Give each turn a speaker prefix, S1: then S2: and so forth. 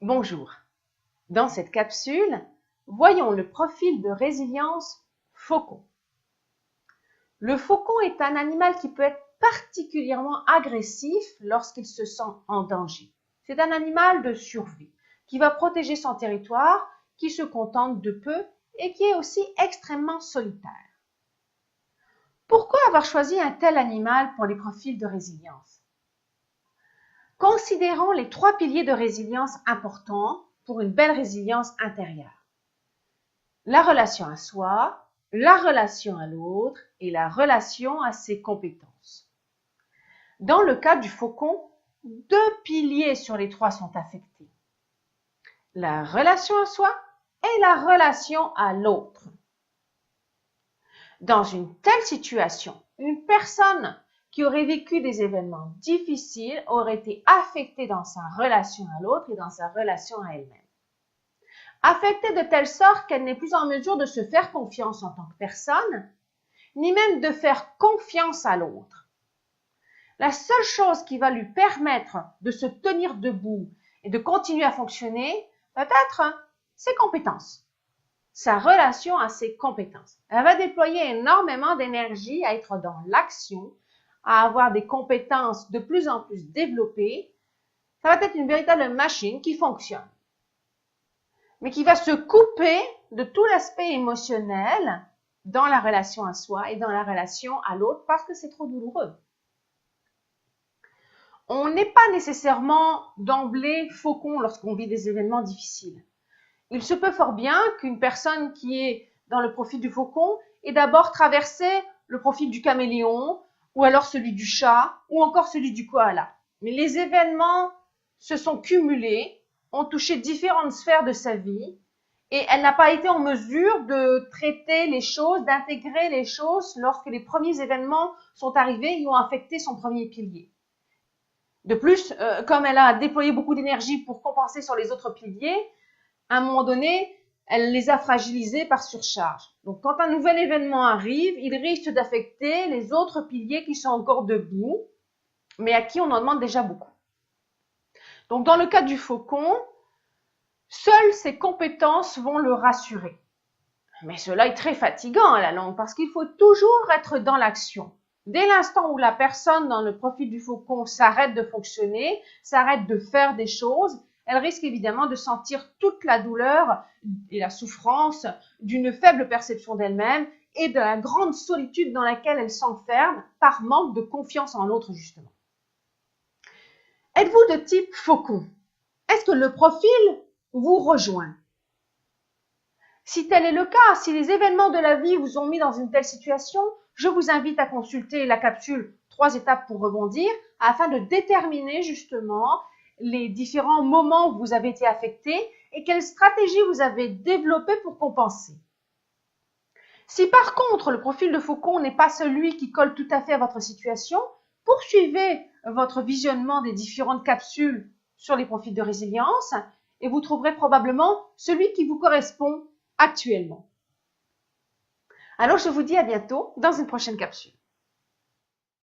S1: Bonjour. Dans cette capsule, voyons le profil de résilience faucon. Le faucon est un animal qui peut être particulièrement agressif lorsqu'il se sent en danger. C'est un animal de survie qui va protéger son territoire, qui se contente de peu et qui est aussi extrêmement solitaire. Pourquoi avoir choisi un tel animal pour les profils de résilience? Considérons les 3 piliers de résilience importants pour une belle résilience intérieure. La relation à soi, la relation à l'autre et la relation à ses compétences. Dans le cas du faucon, 2 piliers sur les 3 sont affectés. La relation à soi et la relation à l'autre. Dans une telle situation, une personne qui aurait vécu des événements difficiles aurait été affectée dans sa relation à l'autre et dans sa relation à elle-même. Affectée de telle sorte qu'elle n'est plus en mesure de se faire confiance en tant que personne, ni même de faire confiance à l'autre. La seule chose qui va lui permettre de se tenir debout et de continuer à fonctionner, peut-être ses compétences. Sa relation à ses compétences. Elle va déployer énormément d'énergie à être dans l'action, à avoir des compétences de plus en plus développées. Ça va être une véritable machine qui fonctionne, mais qui va se couper de tout l'aspect émotionnel dans la relation à soi et dans la relation à l'autre parce que c'est trop douloureux. On n'est pas nécessairement d'emblée faucon lorsqu'on vit des événements difficiles. Il se peut fort bien qu'une personne qui est dans le profil du faucon ait d'abord traversé le profil du caméléon, ou alors celui du chat, ou encore celui du koala. Mais les événements se sont cumulés, ont touché différentes sphères de sa vie, et elle n'a pas été en mesure de traiter les choses, d'intégrer les choses lorsque les premiers événements sont arrivés et ont affecté son premier pilier. De plus, comme elle a déployé beaucoup d'énergie pour compenser sur les autres piliers, à un moment donné, elle les a fragilisés par surcharge. Donc, quand un nouvel événement arrive, il risque d'affecter les autres piliers qui sont encore debout, mais à qui on en demande déjà beaucoup. Donc, dans le cas du faucon, seules ses compétences vont le rassurer. Mais cela est très fatigant à la longue parce qu'il faut toujours être dans l'action. Dès l'instant où la personne dans le profil du faucon s'arrête de fonctionner, s'arrête de faire des choses, elle risque évidemment de sentir toute la douleur et la souffrance d'une faible perception d'elle-même et de la grande solitude dans laquelle elle s'enferme par manque de confiance en l'autre, justement. Êtes-vous de type faucon? Est-ce que le profil vous rejoint? Si tel est le cas, si les événements de la vie vous ont mis dans une telle situation, je vous invite à consulter la capsule 3 étapes pour rebondir afin de déterminer justement les différents moments où vous avez été affecté et quelles stratégies vous avez développées pour compenser. Si par contre le profil de faucon n'est pas celui qui colle tout à fait à votre situation, poursuivez votre visionnement des différentes capsules sur les profils de résilience et vous trouverez probablement celui qui vous correspond actuellement. Alors je vous dis à bientôt dans une prochaine capsule.